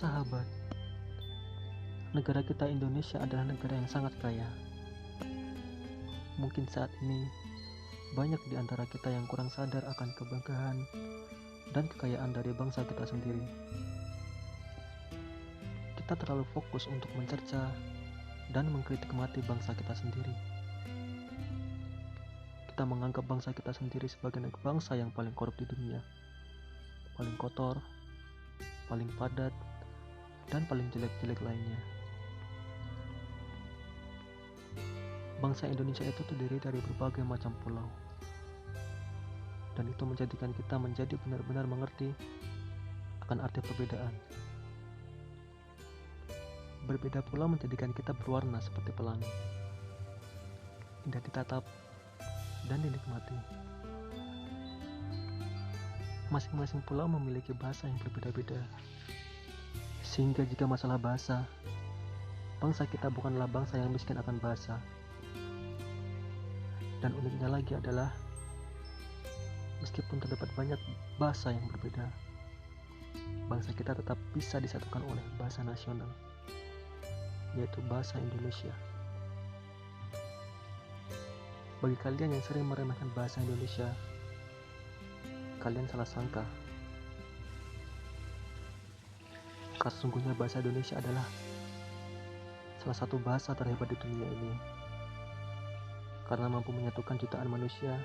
Sahabat, negara kita Indonesia adalah negara yang sangat kaya. Mungkin saat ini banyak di antara kita yang kurang sadar akan kebanggaan dan kekayaan dari bangsa kita sendiri. Kita terlalu fokus untuk mencerca dan mengkritik mati bangsa kita sendiri. Kita menganggap bangsa kita sendiri sebagai bangsa yang paling korup di dunia, paling kotor, paling padat, dan paling jelek-jelek lainnya. Bangsa Indonesia itu terdiri dari berbagai macam pulau, dan itu menjadikan kita menjadi benar-benar mengerti akan arti perbedaan. Berbeda pulau menjadikan kita berwarna seperti pelangi, indah ditatap dan dinikmati. Masing-masing pulau memiliki bahasa yang berbeda-beda, sehingga jika masalah bahasa, bangsa kita bukanlah bangsa yang miskin akan bahasa. Dan uniknya lagi adalah, meskipun terdapat banyak bahasa yang berbeda, bangsa kita tetap bisa disatukan oleh bahasa nasional, yaitu bahasa Indonesia. Bagi kalian yang sering meremehkan bahasa Indonesia, kalian salah sangka. Karena sesungguhnya bahasa Indonesia adalah salah satu bahasa terhebat di dunia ini, karena mampu menyatukan jutaan manusia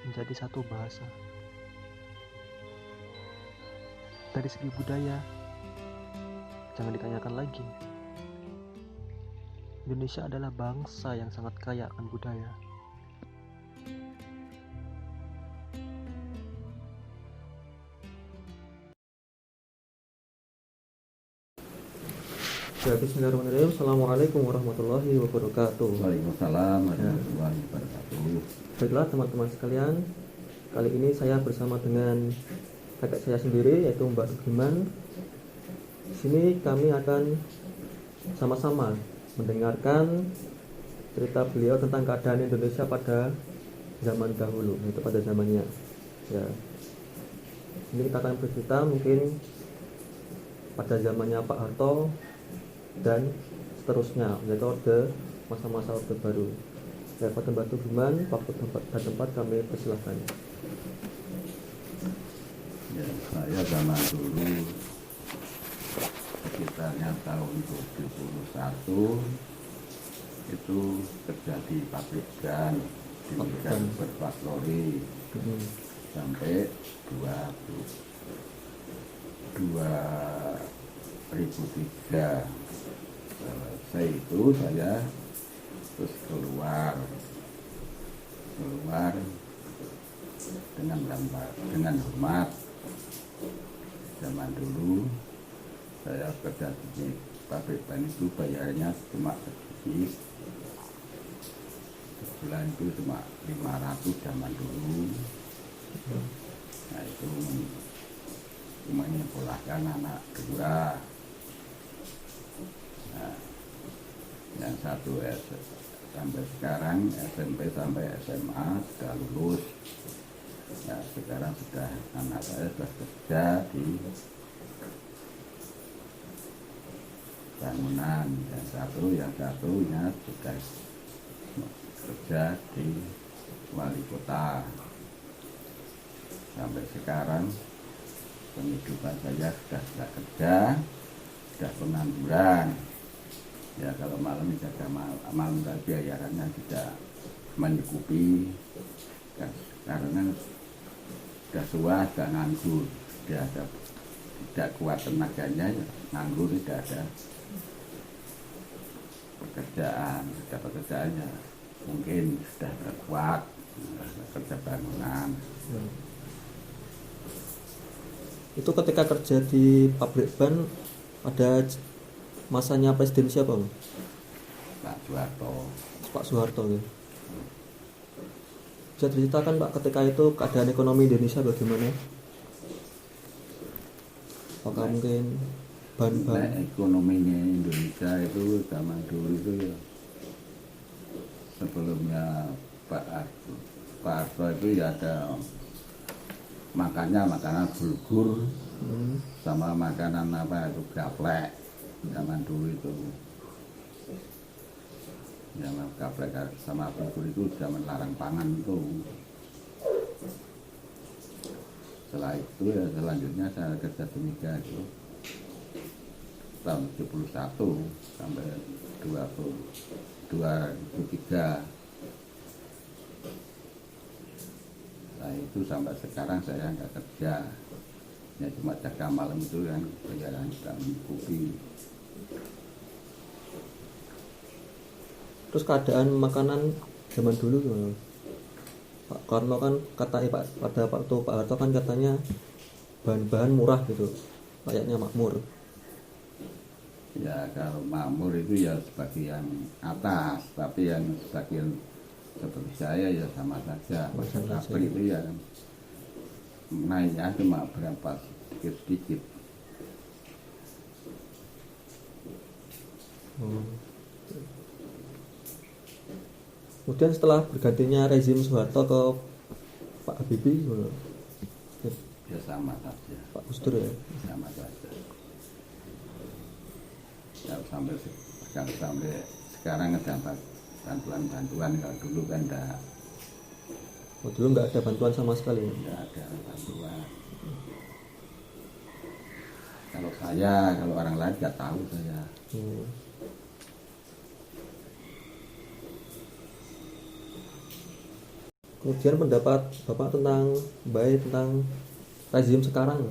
menjadi satu bahasa. Dari segi budaya, jangan ditanyakan lagi. Indonesia adalah bangsa yang sangat kaya akan budaya. Bismillahirrahmanirrahim. Assalamualaikum warahmatullahi wabarakatuh. Waalaikumsalam warahmatullahi wabarakatuh. Baiklah teman-teman sekalian, kali ini saya bersama dengan kakak saya sendiri, yaitu Mbak Rugiman. Di sini kami akan sama-sama mendengarkan cerita beliau tentang keadaan Indonesia pada zaman dahulu, yaitu pada zamannya. Ya, ini kita akan bercerita mungkin pada zamannya Pak Harto dan seterusnya, yaitu orde masa-masa orde baru. Ya, pada Mbak Rugiman, waktu dan tempat kami persilahkan. Ya, saya zaman dulu sekitarnya tahun 71 itu kerja di pabrik ban di Berpaslori sampai 2003. Selesai itu saya terus keluar dengan hormat. Zaman dulu saya kerja di pabrik ban itu bayarnya cuma sedikit, sebulan itu cuma 500 zaman dulu. Nah itu cuma menyekolahkan anak dua. Nah, yang satu sampai sekarang SMP sampai SMA sudah lulus. Nah sekarang sudah anak saya sudah kerja di bangunan, yang satunya sudah kerja di wali kota. Sampai sekarang penghidupan saya sudah kerja, sudah pengangguran. Ya kalau malam jaga malam bayarannya tidak mencukupi, karena sudah tua, sudah nganggur, tidak kuat tenaganya, nganggur, tidak ada pekerjaannya mungkin sudah terkuat kerja bangunan. Itu ketika kerja di pabrik ban ada masanya presiden siapa, Bang? Pak Soeharto. Pak Soeharto ya. Bisa diceritakan Pak, ketika itu keadaan ekonomi Indonesia bagaimana? Apakah mungkin ban-ban? Ekonominya Indonesia itu zaman dulu itu ya, sebelumnya Pak Harto itu ya ada makannya makanan bulgur, sama makanan apa itu gaplek zaman dulu itu. Zaman gaplek sama bubur itu zaman larang pangan itu. Setelah itu ya selanjutnya saya kerja di Mega itu tahun 71 sampai 2003. Nah itu sampai sekarang saya nggak kerja, ya cuma jaga malam itu yang bayaran dan kopi. Terus keadaan makanan zaman dulu gimana? Pak Karno kan katanya pada waktu Pak Harto kan katanya bahan-bahan murah gitu, layaknya makmur. Ya kalau makmur itu ya sebagian atas, tapi yang sebagian seperti saya ya sama saja. Tapi itu ya naiknya cuma berapa sedikit-sedikit. Kemudian setelah bergantinya rezim Soeharto ke Pak Habibie gimana? Ya sama saja. Pak Gus Dur ya? Sama saja. Ya sampai sekarang dapat bantuan-bantuan, kalau dulu kan enggak. Oh, dulu nggak ada bantuan sama sekali? Enggak ada bantuan. Kalau orang lain nggak tahu saya. Kemudian pendapat Bapak tentang tentang rezim sekarang,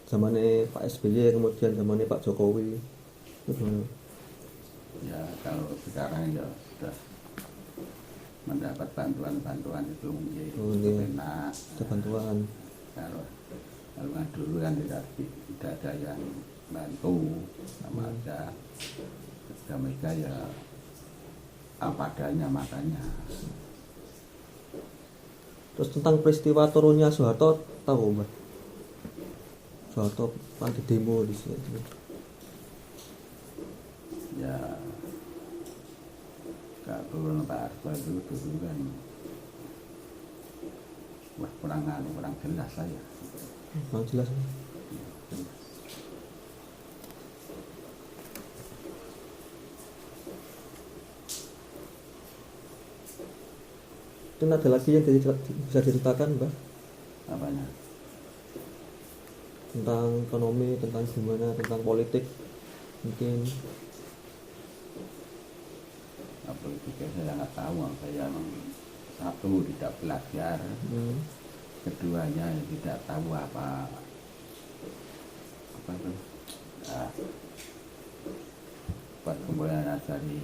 zamannya Pak SBY kemudian zamannya Pak Jokowi, itu gimana? Ya kalau sekarang ya sudah mendapat bantuan itu enak. Ada bantuan. Kalau kan dulu kan tidak ada yang bantu, sama aja. Mereka ya apa adanya makanya. Terus tentang peristiwa turunnya Soeharto tahu Mbak? Soeharto anti demo di sini. Ya Kak turun Pak Harto itu dulu kan kurang jelas saya. Kurang jelas. Dan ada lagi yang bisa diceritakan Mbak? Apanya? Tentang ekonomi, tentang gimana, tentang politik mungkin. Politiknya saya nggak tahu, saya satu tidak belajar, keduanya tidak tahu apa itu kemudian dari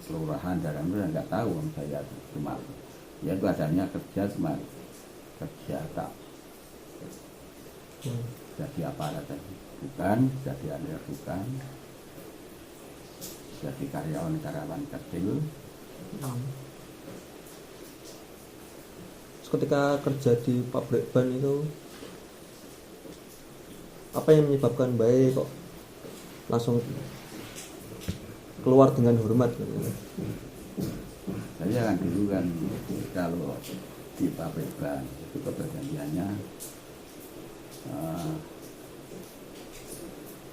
kelurahan dalam itu nggak tahu. Saya cuma ya itu adanya kerja, cuma kerja tak jadi aparat bukan, jadi alir bukan, jadi karyawan kecil. Ketika kerja di pabrik ban itu apa yang menyebabkan baik kok langsung keluar dengan hormat gitu? Saya kan dulu kan kalau di pabrik ban itu perjanjiannya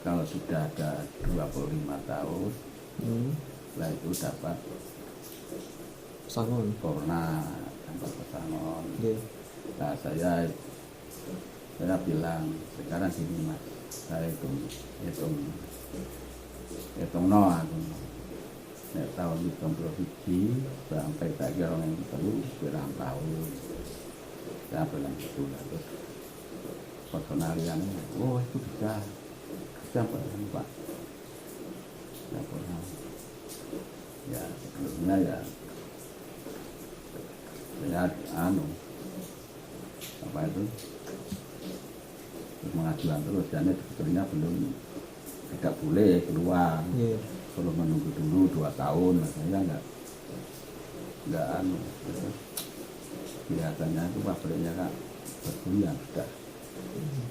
kalau sudah ada 25 tahun lah itu dapat pesangon, dapat pesangon. Yeah. Nah saya bilang sekarang gini Mas, saya hitung no aku tahun 2021 sampai tak kira yang perlu berapa tahun. Saya bilang gitu lah. Terus personaliannya, oh itu bisa Pak. Ya sebelumnya ya saya apa itu pengajuan terus, dan sebetulnya belum, tidak boleh keluar. Perlu menunggu dulu 2 tahun. Saya nggak kelihatannya itu pabriknya Kak bergoyang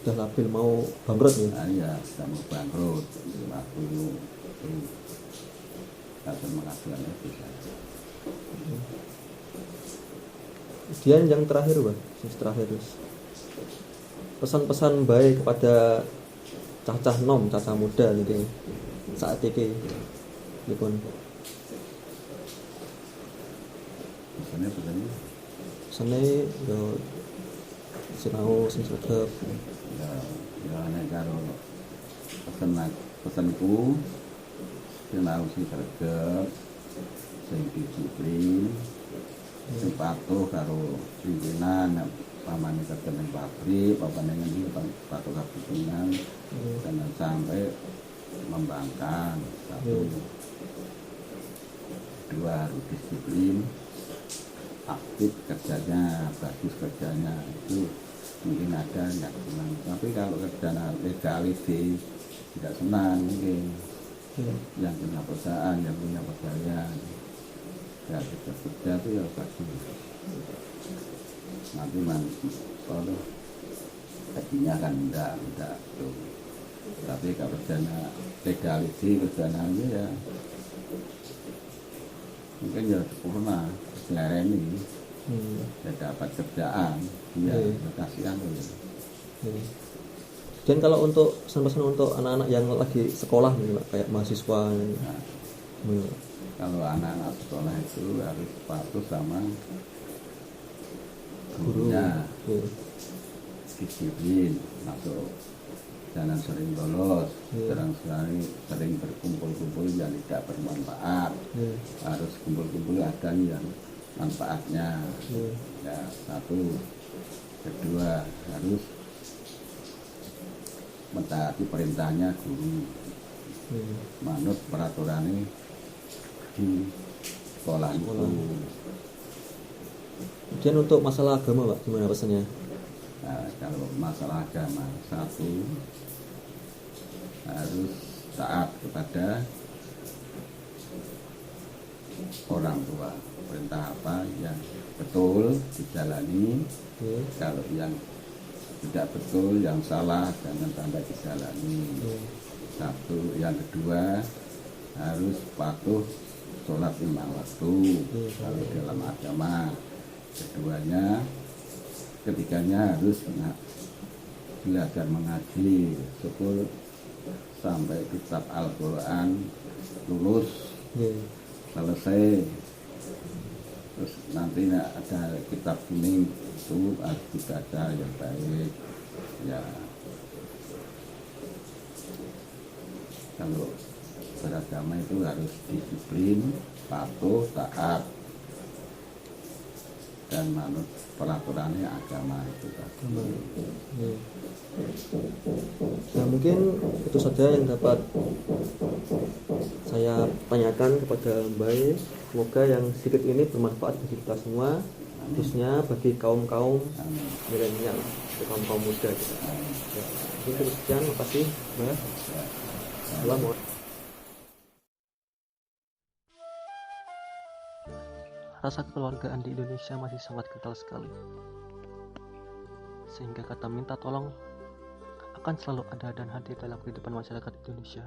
sudah labil mau bangkrut ya? Iya, sudah mau bangkrut waktu itu hasil pengajuannya bisa. Kemudian yang terakhir Bang, terakhir pesan-pesan baik kepada cacah nom, cacah muda gitu saat ini pun Pesannya sene yo sinau sing sregep. ya nek karo pesanku sinau sing sregep, sing disiplin, sing patuh karo pimpinan, pamane kerja ning pabrik, pamane ngendi patuh karo pimpinan, jangan sampai membangkang. Satu, dua, harus disiplin, aktif kerjanya, bagus kerjanya, itu mungkin ada yang senang. Tapi kalau kerjanya legality tidak senang mungkin. Yang punya perusahaan, yang punya pegawai, ya kerja itu ya bagus. Nanti kalau gajinya kan enggak tuh. Tapi kalau kerjanya legality, kerjanya ya mungkin ya sempurna, selereni, ya dapat kerjaan, ya kasihan ya. Dan kalau untuk pesan-pesan untuk anak-anak yang lagi sekolah nih Pak, kayak mahasiswa Kalau anak-anak sekolah itu harus patuh sama gurunya, disiplin, masuk jangan sering bolos, sering berkumpul-kumpul yang tidak bermanfaat. Harus kumpul-kumpul ada yang manfaatnya. Ya, satu. Kedua, harus mentaati perintahnya guru, manut peraturannya di sekolah itu. Kemudian untuk masalah agama Pak, gimana pesannya? Nah, kalau masalah agama, satu, harus taat kepada orang tua. Perintah apa yang betul dijalani, kalau yang tidak betul, yang salah jangan sampai dijalani. Satu, yang kedua harus patuh sholat 5 waktu kalau dalam agama. Ketiganya harus belajar mengaji, syukur sampai kitab Al-Quran lulus, selesai. Terus nanti ada kitab kuning itu harus dibaca yang baik. Ya, kalau beragama itu harus disiplin, patuh, taat, dan manut peraturannya agama itu tadi. Nah, mungkin itu saja yang dapat saya tanyakan kepada Mbak. Semoga yang sedikit ini bermanfaat bagi kita semua, khususnya bagi kaum-kaum milenial, kaum muda kita. Ya, itu sekian, terima kasih Mbak. Assalamualaikum. Rasa kekeluargaan di Indonesia masih sangat kental sekali, sehingga kata minta tolong akan selalu ada dan hadir dalam kehidupan masyarakat Indonesia.